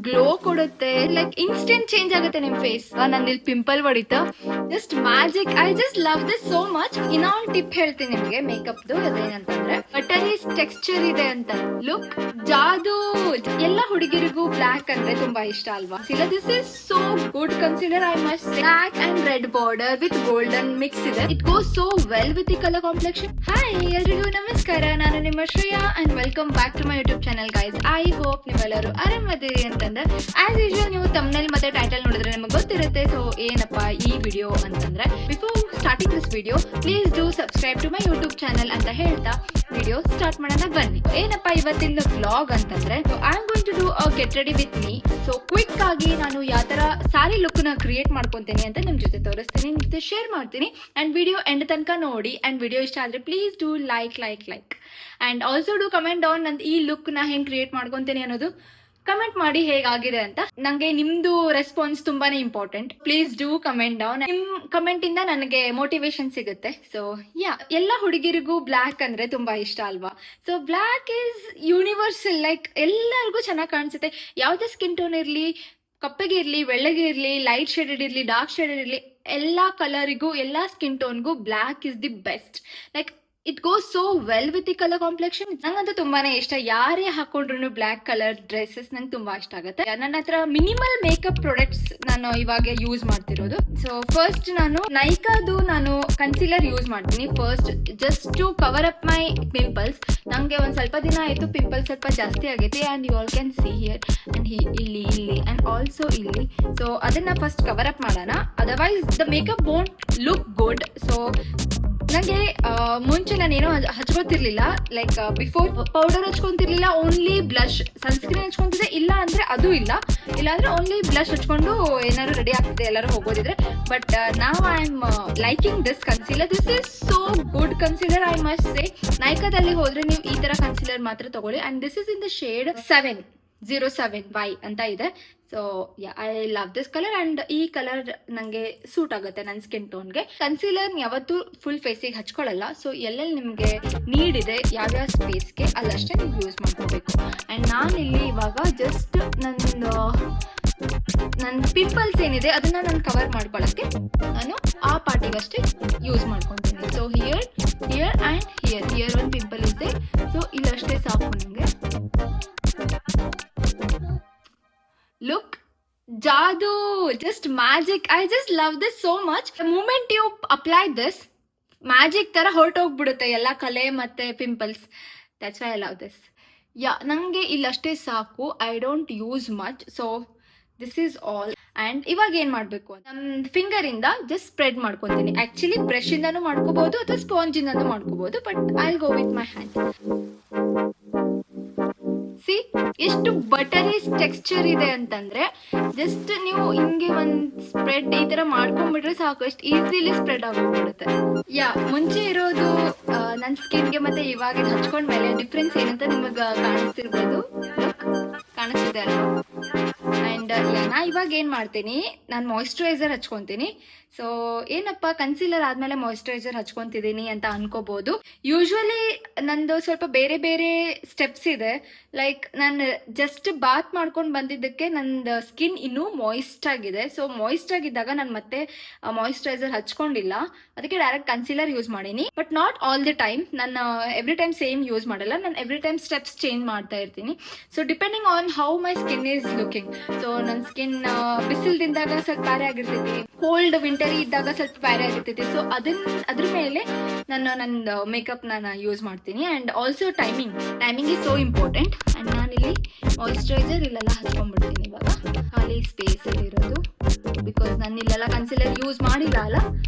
Glow ಕೊಡುತ್ತೆ, like instant change ಆಗುತ್ತೆ ನಿಮ್ ಫೇಸ್. ನಂದು ಇಲ್ಲಿ ಪಿಂಪಲ್ ಹೊಡಿತಾ, just magic. I just love this so much. ಇನ್ನೊಂದು ಟಿಪ್ ಹೇಳ್ತೀನಿ ನಿಮ್ಗೆ ಮೇಕಪ್ದು. ಅದೇನಂತಂದ್ರೆ ಬಟರಿ ಟೆಕ್ಸ್ಚರ್ ಇದೆ ಅಂತ. ಲುಕ್ ಜಾದು. ಎಲ್ಲ ಹುಡುಗಿರಿಗೂ ಬ್ಲಾಕ್ ಅಂದ್ರೆ ತುಂಬಾ ಇಷ್ಟ ಅಲ್ವಾ? This is so good consider. I must black and red border with golden mix ಇದೆ. It goes so well with the colour complexion. Hi ಎಲ್ರಿಗೂ ನಮಸ್ಕಾರ, ನಾನು ನಿಮ್ಮ Shreya and welcome back to my YouTube channel guys. I hope ನೀವೆಲ್ಲರೂ ಆರಾಮದಿರಿ ಅಂತಂದ್ರೆ. As usual ನೀವು thumbnail ಮತ್ತೆ ಟೈಟಲ್ ನೋಡಿದ್ರೆ ನಿಮಗೆ ಗೊತ್ತಿರುತ್ತೆ. ಸೊ ಏನಪ್ಪಾ ಈ ವಿಡಿಯೋ ಅಂತಂದ್ರೆ, before starting this video please do subscribe to my YouTube channel ಅಂತ ಹೇಳ್ತಾ ವಿಡಿಯೋ ಸ್ಟಾರ್ಟ್ ಮಾಡೋಣ ಬನ್ನಿ. ಏನಪ್ಪಾ ಇವತ್ತಿನ ವ್ಲಾಗ್ ಅಂತಂದ್ರೆ, I am going to do a get ready with me. So quick ಆಗಿ ನಾನು ಯಾವ ತರ ಸಾರಿ ಲುಕ್ ನ ಕ್ರಿಯೇಟ್ ಮಾಡ್ಕೊಂತೀನಿ ಅಂತ ನಿಮ್ ಜೊತೆ ತೋರಿಸ್ತೀನಿ, ನಿಮ್ ಜೊತೆ ಶೇರ್ ಮಾಡ್ತೀನಿ. ಅಂಡ್ ವಿಡಿಯೋ ಎಂಡ್ ತನಕ ನೋಡಿ. ಅಂಡ್ ವಿಡಿಯೋ ಇಷ್ಟ ಆದ್ರೆ please do like and also do comment down ನಂದು ಈ ಲುಕ್ ನ ಹೆಂಗ್ ಕ್ರಿಯೇಟ್ ಮಾಡ್ಕೊಂತೀನಿ ಅನ್ನೋದು ಕಮೆಂಟ್ ಮಾಡಿ ಹೇಗಾಗಿದೆ ಅಂತ. ನಂಗೆ ನಿಮ್ದು ರೆಸ್ಪಾನ್ಸ್ ತುಂಬಾನೇ important. Please do comment down. ನಿಮ್ ಕಮೆಂಟ್ ಇಂದ ನನಗೆ ಮೋಟಿವೇಶನ್ ಸಿಗುತ್ತೆ. ಸೊ ಎಲ್ಲ ಹುಡುಗಿರಿಗೂ ಬ್ಲಾಕ್ ಅಂದ್ರೆ ತುಂಬಾ ಇಷ್ಟ ಅಲ್ವಾ? So black is universal. Like ಎಲ್ಲರಿಗೂ ಚೆನ್ನಾಗಿ ಕಾಣಿಸುತ್ತೆ. ಯಾವ್ದೇ ಸ್ಕಿನ್ ಟೋನ್ ಇರ್ಲಿ, ಕಪ್ಪಗೆ ಇರ್ಲಿ, ಬೆಳ್ಳಗೆ ಇರ್ಲಿ, ಲೈಟ್ ಶೇಡೆಡ್ ಇರ್ಲಿ, ಡಾರ್ಕ್ ಶೇಡೆಡ್ ಇರ್ಲಿ, ಎಲ್ಲಾ ಕಲರಿಗೂ, ಎಲ್ಲಾ ಸ್ಕಿನ್ ಟೋನ್ಗೂ black is the best. Like it goes so well with the colour complexion. ನಂಗಂತೂ ತುಂಬಾನೇ ಇಷ್ಟ. ಯಾರೇ ಹಾಕೊಂಡ್ರು ಬ್ಲಾಕ್ ಕಲರ್ ಡ್ರೆಸ್ಸಸ್ ನಂಗೆ ತುಂಬಾ ಇಷ್ಟ ಆಗುತ್ತೆ. ನನ್ನ ಹತ್ರ ಮಿನಿಮಲ್ ಮೇಕಪ್ ಪ್ರಾಡಕ್ಟ್ಸ್ ನಾನು ಇವಾಗ ಯೂಸ್ ಮಾಡ್ತಿರೋದು. ಸೊ ಫಸ್ಟ್ ನಾನು ನೈಕಾದು ಕನ್ಸೀಲರ್ ಯೂಸ್ ಮಾಡ್ತೀನಿ. First just to cover up my pimples. ನಂಗೆ ಒಂದ್ ಸ್ವಲ್ಪ ದಿನ ಆಯ್ತು ಪಿಂಪಲ್ಸ್ ಸ್ವಲ್ಪ ಜಾಸ್ತಿ ಆಗೈತೆ. And you all can see here and ಇಲ್ಲಿ ಅಂಡ್ ಆಲ್ಸೋ ಇಲ್ಲಿ. ಸೊ ಅದನ್ನ ಫಸ್ಟ್ ಕವರ್ ಅಪ್ ಮಾಡೋಣ. Otherwise the makeup won't look good. So ನನಗೆ ಮುಂಚೆ ನಾನೇನೋ ಹಚ್ಕೋತಿರ್ಲಿಲ್ಲ. ಲೈಕ್ ಬಿಫೋರ್ ಪೌಡರ್ ಹಚ್ಕೊಂತಿರ್ಲಿಲ್ಲ, ಓನ್ಲಿ ಬ್ಲಷ್, ಸನ್ಸ್ಕ್ರೀನ್ ಹಚ್ಕೊಂತಿದ್ದೆ. ಇಲ್ಲ ಅಂದ್ರೆ ಅದು ಇಲ್ಲಾಂದ್ರೆ ಓನ್ಲಿ ಬ್ಲಷ್ ಹಚ್ಕೊಂಡು ಏನಾದ್ರು ರೆಡಿ ಆಗ್ತಿದೆ ಎಲ್ಲರೂ ಹೋಗೋದಿದ್ರೆ. ಬಟ್ ನಾವ್ I am liking this concealer. This is so good concealer, I must say. ನೈಕಾದಲ್ಲಿ ಹೋದ್ರೆ ನೀವು ಈ ತರ ಕನ್ಸೀಲರ್ ಮಾತ್ರ ತಗೊಳ್ಳಿ. And this is in the shade 707Y ಅಂತ ಇದೆ. So I love this colour. And ಈ ಕಲರ್ ನಂಗೆ ಸೂಟ್ ಆಗುತ್ತೆ ನನ್ನ ಸ್ಕಿನ್ ಟೋನ್ಗೆ. ಕನ್ಸೀಲರ್ ಯಾವತ್ತೂ ಫುಲ್ ಫೇಸಿಗೆ ಹಚ್ಕೊಳ್ಳಲ್ಲ. ಸೊ ಎಲ್ಲೆಲ್ಲಿ ನಿಮಗೆ ನೀಡ್ ಇದೆ, ಯಾವ್ಯಾವ ಸ್ಪೇಸ್ಗೆ ಅಲ್ಲಷ್ಟೇ ನೀವು ಯೂಸ್ ಮಾಡ್ಕೋಬೇಕು. ಅಂಡ್ ನಾನಿಲ್ಲಿ ಇವಾಗ ಜಸ್ಟ್ ನನ್ನ ಪಿಂಪಲ್ಸ್ ಏನಿದೆ ಅದನ್ನ ನಾನು ಕವರ್ ಮಾಡ್ಕೊಳ್ಳೋಕ್ಕೆ ನಾನು ಆ ಪಾರ್ಟಿಗಷ್ಟೇ ಯೂಸ್ ಮಾಡ್ಕೊತೀನಿ. ಸೊ ಹಿಯರ್ ಅಂಡ್ ಹಿಯರ್ ಒಂದು ಪಿಂಪಲ್ ಇದೆ. ಸೊ ಇಲ್ಲಷ್ಟೇ ಸಾಕು ನನಗೆ. Look, jadoo, just magic. I just love this so much. The moment you apply this, magic ತರ ಹೊರಟೋಗ್ಬಿಡುತ್ತೆ ಎಲ್ಲ ಕಲೆ ಮತ್ತೆ pimples. That's why I love this. ನಂಗೆ ಇಲ್ಲಷ್ಟೇ ಸಾಕು. I don't use much. So this is all. And ಇವಾಗ ಏನ್ ಮಾಡ್ಬೇಕು, ನಮ್ಮ ಫಿಂಗರ್ ಇಂದ ಜಸ್ಟ್ ಸ್ಪ್ರೆಡ್ ಮಾಡ್ಕೊತೀನಿ. ಆಕ್ಚುಲಿ ಬ್ರಷ್ ಇಂದಾನು ಮಾಡ್ಕೋಬಹುದು ಅಥವಾ ಸ್ಪಾಂಜ್ ಇಂದಾನು ಮಾಡ್ಕೋಬಹುದು. But I will go with my hand. C ಎಷ್ಟು ಬಟರಿ ಟೆಕ್ಸ್ಚರ್ ಇದೆ ಅಂತಂದ್ರೆ, ಜಸ್ಟ್ ನೀವು ಹಿಂಗೆ ಒಂದ್ ಸ್ಪ್ರೆಡ್ ಈ ತರ ಮಾಡ್ಕೊಂಡ್ಬಿಟ್ರೆ ಸಾಕು. ಎಷ್ಟು ಈಸಿಲಿ ಸ್ಪ್ರೆಡ್ ಆಗೋಗ್ಬಿಡುತ್ತೆ. ಮುಂಚೆ ಇರೋದು ನನ್ನ ಸ್ಕಿನ್ಗೆ ಮತ್ತೆ ಇವಾಗ ಹಚ್ಕೊಂಡ್ಮೇಲೆ ಡಿಫ್ರೆನ್ಸ್ ಏನಂತ ನಿಮಗ ಕಾಣಿಸ್ತಿರ್ಬೋದು. ಕಾಣಿಸ್ತಿದೆ ಅಲ್ವಾ? ಅಂಡ್ ನಾ ಇವಾಗ ಏನ್ ಮಾಡ್ತೀನಿ, ನಾನು ಮಾಯಿಶ್ಚರೈಸರ್ ಹಚ್ಕೊಂತೀನಿ. ಸೊ ಏನಪ್ಪ ಕನ್ಸೀಲರ್ ಆದ್ಮೇಲೆ ಮಾಯಿಶ್ಚರೈಸರ್ ಹಚ್ಕೊಂತಿದ್ದೀನಿ ಅಂತ ಅನ್ಕೋಬಹುದು. ಯೂಶುವಲಿ ನಂದು ಸ್ವಲ್ಪ ಬೇರೆ ಬೇರೆ ಸ್ಟೆಪ್ಸ್ ಇದೆ. ಲೈಕ್ ನಾನು ಜಸ್ಟ್ ಬಾತ್ ಮಾಡ್ಕೊಂಡು ಬಂದಿದ್ದಕ್ಕೆ ನಂದು ಸ್ಕಿನ್ ಇನ್ನೂ ಮಾಯಿಸ್ಟ್ ಆಗಿದೆ. ಸೊ ಮಾಯಿಸ್ಟ್ ಆಗಿದ್ದಾಗ ನಾನು ಮತ್ತೆ ಮಾಯಿಶ್ಚರೈಸರ್ ಹಚ್ಕೊಂಡಿಲ್ಲ, ಅದಕ್ಕೆ ಡೈರೆಕ್ಟ್ ಕನ್ಸೀಲರ್ ಯೂಸ್ ಮಾಡೀನಿ. But not all the time. ನಾನು ಎವ್ರಿ ಟೈಮ್ ಸೇಮ್ ಯೂಸ್ ಮಾಡಲ್ಲ. ನಾನು ಎವ್ರಿ ಟೈಮ್ ಸ್ಟೆಪ್ಸ್ ಚೇಂಜ್ ಮಾಡ್ತಾ ಇರ್ತೀನಿ. So depending on how my skin is looking. So ನನ್ನ ಸ್ಕಿನ್ ಬಿಸಿಲ್ದಿಂದಾಗ ಸ್ವಲ್ಪ ಬ್ಯಾರೆ ಆಗಿರ್ತೈತಿ, ಕೋಲ್ಡ್ ವಿಂಟರ್ ಇದ್ದಾಗ ಸ್ವಲ್ಪ ಬ್ಯಾರೆ ಆಗಿರ್ತೈತಿ. ಸೊ ಅದ್ರ ಮೇಲೆ ನನ್ನ ಮೇಕಪ್ ನಾನು ಯೂಸ್ ಮಾಡ್ತೀನಿ. And also timing is so important. And ನಾನಿಲ್ಲಿ ಮಾಯಿಶ್ಚರೈಸರ್ ಇಲ್ಲೆಲ್ಲ ಹಚ್ಕೊಂಡ್ಬಿಡ್ತೀನಿ ಇವಾಗ ಖಾಲಿ ಸ್ಪೇಸ್ ಅಲ್ಲಿ ಇರೋದು. ಬಿಕಾಸ್ ನಾನು ಇಲ್ಲೆಲ್ಲ ಕನ್ಸೀಲರ್ ಯೂಸ್ ಮಾಡಿಲ್ಲ ಅಲ್ಲ.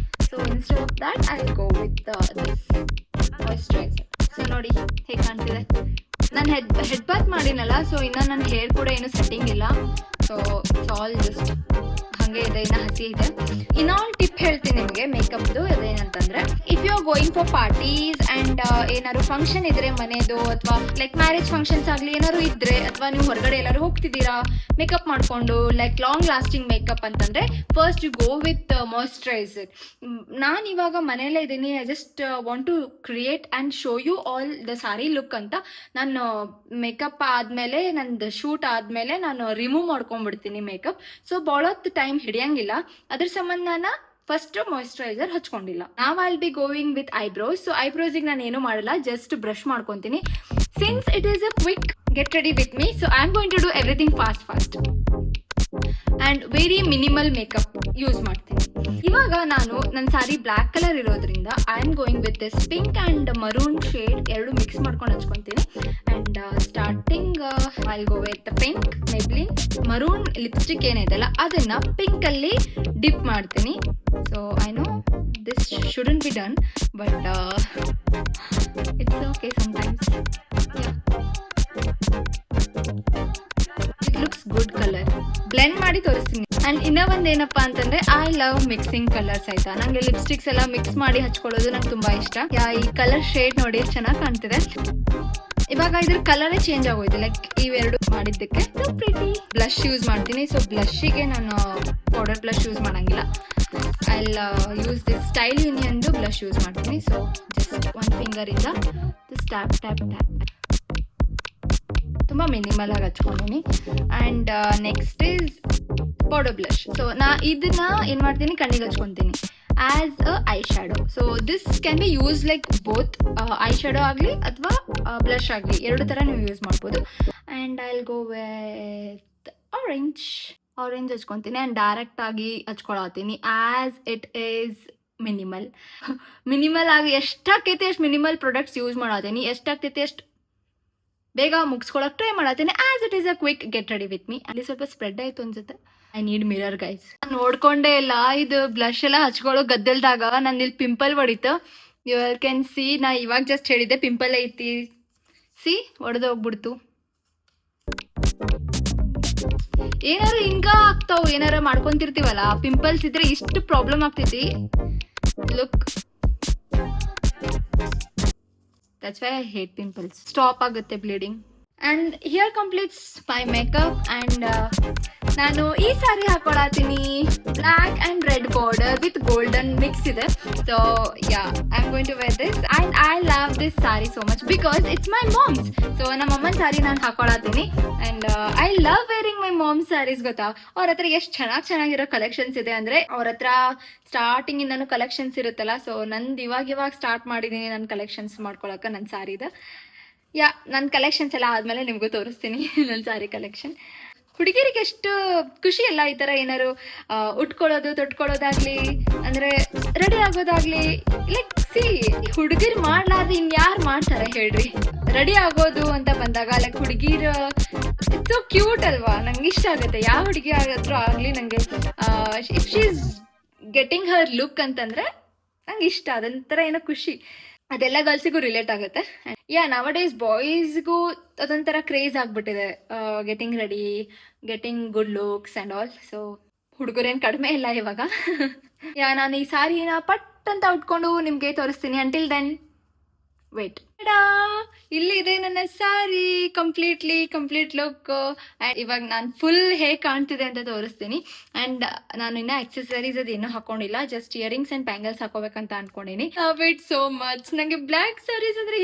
So instead of that I will go with this moisturiser. So ನೋಡಿ ಹೇಗೆ ಕಾಣ್ತಿದೆ. ನಾನು ಹೆಡ್ ಬಾತ್ ಮಾಡಿನಲ್ಲ. ಸೊ ಇನ್ನು ನನ್ನ ಹೇರ್ ಕೂಡ ಏನು ಸೆಟ್ಟಿಂಗ್ ಇಲ್ಲ. ಸೊ ಇಟ್ಸ್ ಆಲ್ ಜಸ್ಟ್ ಹಂಗೆ ಇದೆ, ಇನ್ನು ಹಸಿ ಇದೆ. ಇನ್ನೊಂದು ಟಿಪ್ ಹೇಳ್ತೀನಿ ನಿಮಗೆ ಮೇಕಪ್ದು. ಅದೇನಂತಂದ್ರೆ, if if you are going for parties and ಏನಾದ್ರು ಫಂಕ್ಷನ್ ಇದ್ರೆ ಮನೆಯದು ಅಥವಾ ಲೈಕ್ ಮ್ಯಾರೇಜ್ ಫಂಕ್ಷನ್ಸ್ ಆಗಲಿ ಏನಾದ್ರು ಇದ್ರೆ ಅಥವಾ ನೀವು ಹೊರಗಡೆ ಎಲ್ಲರೂ ಹೋಗ್ತಿದ್ದೀರಾ ಮೇಕಪ್ ಮಾಡಿಕೊಂಡು ಲೈಕ್ ಲಾಂಗ್ ಲಾಸ್ಟಿಂಗ್ ಮೇಕಪ್ ಅಂತಂದರೆ first you go with moisturizer. ನಾನು ಇವಾಗ ಮನೆಯಲ್ಲೇ ಇದ್ದೀನಿ. I just want to create and show you all the sari look ಅಂತ. ನಾನು ಮೇಕಪ್ ಆದಮೇಲೆ ನಂದು ಶೂಟ್ ಆದಮೇಲೆ ನಾನು ರಿಮೂವ್ ಮಾಡ್ಕೊಂಡ್ಬಿಡ್ತೀನಿ ಮೇಕಪ್. ಸೊ ಭಾಳ ಹೊತ್ತು ಟೈಮ್ ಹಿಡಿಯಂಗಿಲ್ಲ. ಅದ್ರ ಸಂಬಂಧ ನಾನು ಫಸ್ಟ್ ಮಾಯ್ಶ್ಚರೈಸರ್ ಹಚ್ಕೊಂಡಿಲ್ಲ. ನಾವು I'll be going with eyebrows. So ಐಬ್ರೋಸಿಗೆ ನಾನು ಏನೂ ಮಾಡಲ್ಲ, ಜಸ್ಟ್ ಬ್ರಷ್ ಮಾಡ್ಕೊತೀನಿ. Since it is a quick get ready with me, so I am going to do everything fast and very minimal makeup use ಮಾಡ್ತೀನಿ. ಇವಾಗ ನಾನು ನನ್ನ ಸಾರಿ ಬ್ಲ್ಯಾಕ್ ಕಲರ್ ಇರೋದ್ರಿಂದ I am going with this pink and maroon shade ಎರಡು mix ಮಾಡ್ಕೊಂಡು ಹಚ್ಕೊತೀನಿ. And starting I'll go with pink Maybelline maroon lipstick ಏನಿದೆಲ್ಲ ಅದನ್ನು ಪಿಂಕಲ್ಲಿ ಡಿಪ್ ಮಾಡ್ತೀನಿ. So I know this shouldn't be done but it's okay sometimes. It looks good colour. Blend ಮಾಡಿ ತೋರಿಸ್ತೀನಿ. And ಇನ್ನೂ ಒಂದು ಏನಪ್ಪ ಅಂತಂದರೆ ಐ ಲವ್ ಮಿಕ್ಸಿಂಗ್ ಕಲರ್ಸ್ ಆಯಿತಾ. ನನಗೆ ಲಿಪ್ಸ್ಟಿಕ್ಸ್ ಎಲ್ಲ ಮಿಕ್ಸ್ ಮಾಡಿ ಹಚ್ಕೊಳ್ಳೋದು ನಂಗೆ ತುಂಬ ಇಷ್ಟ. ಈ ಕಲರ್ ಶೇಡ್ ನೋಡಿ ಎಷ್ಟು ಚೆನ್ನಾಗಿ ಕಾಣ್ತಿದೆ. ಇವಾಗ ಇದ್ರ ಕಲರೇ ಚೇಂಜ್ ಆಗೋಯ್ತು ಲೈಕ್ ಇವೆರಡು ಮಾಡಿದ್ದಕ್ಕೆ. ಸೊ ಪ್ರಿಟಿ ಬ್ಲಷ್ ಯೂಸ್ ಮಾಡ್ತೀನಿ. ಸೊ ಬ್ಲಷ್ಷಿಗೆ ನಾನು ಪೌಡರ್ ಬ್ಲಷ್ ಯೂಸ್ ಮಾಡೋಂಗಿಲ್ಲ. ಐ ಯೂಸ್ ದಿಸ್ ಸ್ಟೈಲ್ ಯೂನಿಯನ್ದು ಬ್ಲಷ್ ಯೂಸ್ ಮಾಡ್ತೀನಿ. ಸೊ ಜಸ್ಟ್ ಒಂದು ಫಿಂಗರಿಂದ ದಿಸ್ ಟ್ಯಾಪ್ ಟ್ಯಾಪ್ ಟ್ಯಾಪ್ ತುಂಬ ಮಿನಿಮಲ್ ಆಗಿ ಹಚ್ಕೊಂಡಿನಿ. And next is powder blush. So ನಾ ಇದನ್ನ ಏನು ಮಾಡ್ತೀನಿ, ಕಣ್ಣಿಗೆ ಹಚ್ಕೊತೀನಿ as a eye shadow. So this can be use like both eye shadow ಆಗಲಿ ಅಥವಾ ಬ್ಲಷ್ ಆಗಲಿ, ಎರಡು ಥರ ನೀವು ಯೂಸ್ ಮಾಡ್ಬೋದು. And I will go with orange ಹಚ್ಕೊತೀನಿ ಆ್ಯಂಡ್ ಡೈರೆಕ್ಟಾಗಿ ಹಚ್ಕೊಳತ್ತೀನಿ ಆ್ಯಸ್ ಇಟ್ ಈಸ್ ಮಿನಿಮಲ್ ಆಗಿ ಎಷ್ಟಾಗ್ತೈತಿ ಅಷ್ಟು ಮಿನಿಮಲ್ ಪ್ರಾಡಕ್ಟ್ಸ್ ಯೂಸ್ ಮಾಡತ್ತೀನಿ. ಎಷ್ಟಾಗ್ತೈತಿ ಅಷ್ಟು ಬೇಗ ಮುಗಿಸ್ಕೊಳಕ್ಕೆ ಟ್ರೈ ಮಾಡತ್ತೀನಿ. As it is a quick get ready with me. ಅಲ್ಲಿ ಸ್ವಲ್ಪ ಸ್ಪ್ರೆಡ್ ಆಯಿತು ಅನ್ಸುತ್ತೆ. I need mirror guys. ನೋಡ್ಕೊಂಡೇ ಇಲ್ಲ ಇದು ಬ್ಲಷ್ ಎಲ್ಲ ಹಚ್ಕೊಳ್ಳೋ ಗದ್ದಲ್ದಾಗ ನಂದು ಇಲ್ಲಿ ಪಿಂಪಲ್ ಹೊಡಿತು. You can see. ನಾ ಇವಾಗ ಜಸ್ಟ್ ಹೇಳಿದ್ದೆ ಪಿಂಪಲ್ ಐತಿ, ಸಿ ಹೊಡೆದು ಹೋಗ್ಬಿಡ್ತು. ಏನಾರು ಹಿಂಗ ಆಗ್ತಾವ, ಏನಾರ ಮಾಡ್ಕೊಂತಿರ್ತೀವಲ್ಲ, ಪಿಂಪಲ್ಸ್ ಇದ್ರೆ ಇಷ್ಟು ಪ್ರಾಬ್ಲಮ್ ಆಗ್ತೈತಿ. Look, that's why I hate pimples. Stop ಆಗುತ್ತೆ bleeding. And here completes my makeup. And ನಾನು ಈ ಸಾರಿ ಹಾಕೊಳತ್ತೀನಿ black and red border with golden mix ಇದೆ. So yeah, I am going to wear this and I love this sari so much because it's my mom's. So ನಮ್ಮ ಅಮ್ಮನ ಸಾರಿ ನಾನು ಹಾಕೊಳತ್ತೀನಿ. And I love wearing my mom's saris. ಗೊತ್ತಾ, ಅವ್ರ ಹತ್ರ ಎಷ್ಟು ಚೆನ್ನಾಗಿರೋ ಕಲೆಕ್ಷನ್ಸ್ ಇದೆ ಅಂದರೆ, ಅವ್ರ ಹತ್ರ ಸ್ಟಾರ್ಟಿಂಗಿಂದನೂ ಕಲೆಕ್ಷನ್ಸ್ ಇರುತ್ತಲ್ಲ. ಸೊ ನಂದು ಇವಾಗ ಸ್ಟಾರ್ಟ್ ಮಾಡಿದ್ದೀನಿ ನನ್ನ ಕಲೆಕ್ಷನ್ಸ್ ಮಾಡ್ಕೊಳಕ್ಕೆ ನನ್ನ ಸ್ಯಾರಿದು. ನನ್ನ ಕಲೆಕ್ಷನ್ಸ್ ಎಲ್ಲ ಆದಮೇಲೆ ನಿಮಗೂ ತೋರಿಸ್ತೀನಿ ನನ್ನ ಸ್ಯಾರಿ ಕಲೆಕ್ಷನ್. ಹುಡುಗಿರಿಗೆ ಎಷ್ಟು ಖುಷಿ ಅಲ್ಲ ಈ ಥರ ಏನಾರು ಉಟ್ಕೊಳ್ಳೋದು, ತೊಟ್ಕೊಳ್ಳೋದಾಗ್ಲಿ, ಅಂದರೆ ರೆಡಿ ಆಗೋದಾಗ್ಲಿ. ಲೈಕ್ ಸಿ, ಹುಡುಗಿರು ಮಾಡ್ಲಾರ್ದು ಇನ್ಯಾರು ಮಾಡ್ತಾರೆ ಹೇಳ್ರಿ. ರೆಡಿ ಆಗೋದು ಅಂತ ಬಂದಾಗ ಲೈಕ್ ಹುಡುಗಿರು ಇಟ್ಸ್ ಸೊ ಕ್ಯೂಟ್ ಅಲ್ವಾ, ನಂಗೆ ಇಷ್ಟ ಆಗುತ್ತೆ. ಯಾವ ಹುಡುಗಿ ಆಗಾದ್ರೂ ಆಗಲಿ ನನಗೆ if she is getting Har look ಅಂತಂದರೆ ನಂಗೆ ಇಷ್ಟ. ಅದೊಂಥರ ಏನೋ ಖುಷಿ. ಅದೆಲ್ಲ ಗರ್ಲ್ಸಿಗೂ ರಿಲೇಟ್ ಆಗುತ್ತೆ. ನವ ಡೇಸ್ ಬಾಯ್ಸ್ಗೂ ಅದೊಂಥರ ಕ್ರೇಜ್ ಆಗಿಬಿಟ್ಟಿದೆ, getting ready, getting good looks and all. So ಹುಡುಗರೇನು ಕಡಿಮೆ ಇಲ್ಲ ಇವಾಗ. ನಾನು ಈ ಸಾರಿನ ಪಟ್ ಅಂತ ಉಟ್ಕೊಂಡು ನಿಮಗೆ ತೋರಿಸ್ತೀನಿ. Until then wait. ಇಲ್ಲಿದೆ ನನ್ನ ಸಾರಿ ಕಂಪ್ಲೀಟ್ ಲುಕ್. ಆ್ಯಂಡ್ ಇವಾಗ ನಾನು ಫುಲ್ ಹೇಗೆ ಕಾಣ್ತಿದೆ ಅಂತ ತೋರಿಸ್ತೀನಿ. ಆ್ಯಂಡ್ ನಾನು ಇನ್ನೂ ಆಕ್ಸೆಸರೀಸ್ ಅದು ಇನ್ನೂ ಹಾಕೊಂಡಿಲ್ಲ, ಜಸ್ಟ್ ಇಯರಿಂಗ್ಸ್ ಆ್ಯಂಡ್ ಬ್ಯಾಂಗಲ್ಸ್ ಹಾಕೋಬೇಕಂತ ಅನ್ಕೊಂಡಿನಿ. Love it so much. ನನಗೆ ಬ್ಲ್ಯಾಕ್ ಸ್ಯಾರೀಸ್ ಅಂದರೆ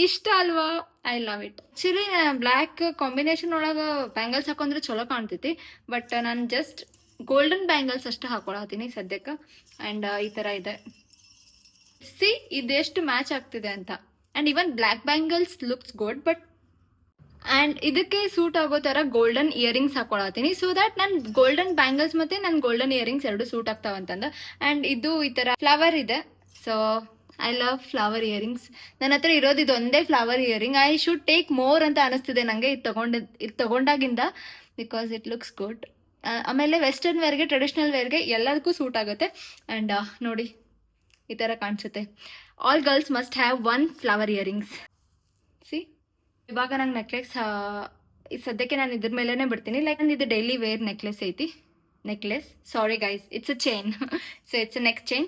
ಇಷ್ಟ ಅಲ್ವಾ. I love it. Actually black combination ಒಳಗೆ ಬ್ಯಾಂಗಲ್ಸ್ ಹಾಕೊಂಡ್ರೆ ಚಲೋ ಕಾಣ್ತೈತಿ. ಬಟ್ ನಾನು ಜಸ್ಟ್ ಗೋಲ್ಡನ್ ಬ್ಯಾಂಗಲ್ಸ್ ಅಷ್ಟು ಹಾಕೊಳತ್ತೀನಿ ಸದ್ಯಕ್ಕೆ. ಆ್ಯಂಡ್ ಈ ಥರ ಇದೆ, ಸಿ ಇದೆಷ್ಟು ಮ್ಯಾಚ್ ಆಗ್ತಿದೆ ಅಂತ. And even black bangles looks good. But and ಇದಕ್ಕೆ ಸೂಟ್ ಆಗೋ ಥರ ಗೋಲ್ಡನ್ ಇಯರಿಂಗ್ಸ್ ಹಾಕೊಳತ್ತೀನಿ. ಸೊ ದ್ಯಾಟ್ ನನ್ನ ಗೋಲ್ಡನ್ ಬ್ಯಾಂಗಲ್ಸ್ ಮತ್ತು ನನ್ನ ಗೋಲ್ಡನ್ ಇಯರಿಂಗ್ಸ್ ಎರಡು ಸೂಟ್ ಆಗ್ತಾವಂತಂದ. ಆ್ಯಂಡ್ ಇದು ಈ ಥರ ಫ್ಲವರ್ ಇದೆ. So I love flower earrings. ನನ್ನ ಹತ್ರ ಇರೋದು ಇದೊಂದೇ flower earring. I should take more ಅಂತ ಅನಿಸ್ತಿದೆ ನನಗೆ ಇದು ತಗೊಂಡಾಗಿಂದ, ಬಿಕಾಸ್ ಇಟ್ ಲುಕ್ಸ್ ಗುಡ್. ಆಮೇಲೆ ವೆಸ್ಟರ್ನ್ ವೇರ್ಗೆ, ಟ್ರೆಡಿಷ್ನಲ್ ವೇರ್ಗೆ ಎಲ್ಲದಕ್ಕೂ ಸೂಟ್ ಆಗುತ್ತೆ. ಆ್ಯಂಡ್ ನೋಡಿ ಈ ಥರ ಕಾಣಿಸುತ್ತೆ. All girls must have one flower earrings. C, ಇವಾಗ ನಂಗೆ ನೆಕ್ಲೆಸ್ ಸದ್ಯಕ್ಕೆ ನಾನು ಇದ್ರ ಮೇಲೇ ಬಿಡ್ತೀನಿ. ಲೈಕ್ ನಂದು ಇದು ಡೈಲಿ ವೇರ್ ನೆಕ್ಲೆಸ್ ಐತಿ. Necklace. Sorry guys, it's a chain. So it's a neck chain.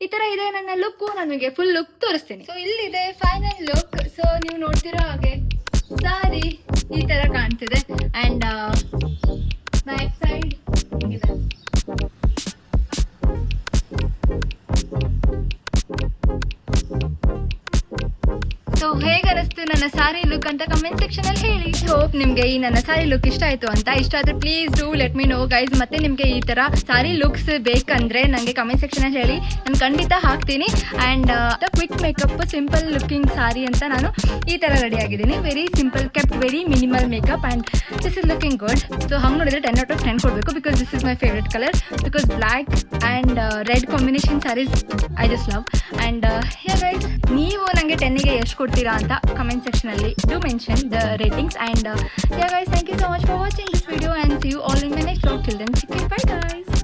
ಈ ತರ ಇದೆ ನನ್ನ ಲುಕ್. ನನಗೆ ಫುಲ್ ಲುಕ್ ತೋರಿಸ್ತೀನಿ. ಸೊ ಇಲ್ಲಿದೆ ಫೈನಲ್ ಲುಕ್. ಸೊ ನೀವು ನೋಡ್ತಿರೋ ಹಾಗೆ ಸಾರಿ ಈ ತರ ಕಾಣ್ತಿದೆ. ಅಂಡ್ ಬ್ಯಾಕ್ ಸೈಡ್ ಇದೆ. ಸೊ ಹೇಗೆ ಅನಿಸ್ತು ನನ್ನ ಸಾರಿ ಲುಕ್ ಅಂತ ಕಮೆಂಟ್ ಸೆಕ್ಷನ್ ಅಲ್ಲಿ ಹೇಳಿ. ಹೋಪ್ ನಿಮ್ಗೆ ಈ ನನ್ನ ಸಾರಿ ಲುಕ್ ಇಷ್ಟ ಆಯ್ತು ಅಂತ. ಇಷ್ಟ ಆದ್ರೆ please do let me no guys. ಮತ್ತೆ ನಿಮ್ಗೆ ಈ ತರ ಸಾರಿ ಲುಕ್ಸ್ ಬೇಕಂದ್ರೆ ನಂಗೆ ಕಮೆಂಟ್ ಸೆಕ್ಷನ್ ಅಲ್ಲಿ ಹೇಳಿ, ನಾನು ಖಂಡಿತ ಹಾಕ್ತೀನಿ. And quick makeup simple looking sari ಅಂತ ನಾನು ಈ ತರ ರೆಡಿ ಆಗಿದ್ದೀನಿ. Very simple, kept very minimal makeup and this is looking good. So ಹಂಗೆ ನೋಡಿದ್ರೆ 10 out of 10 ಕೊಡಬೇಕು. Because this is my favourite colour. Because black and red combination saris I just love. And guys, ನೀವು ನನಗೆ 10ಗೆ ಎಷ್ಟು ಕೊಡ್ತೀರಾ ಅಂತ ಕಮೆಂಟ್ ಸೆಕ್ಷನ್ ಅಲ್ಲಿ do mention the ratings. And guys, thank you so much for watching this video and see you all in my next vlog. Till then, bye guys.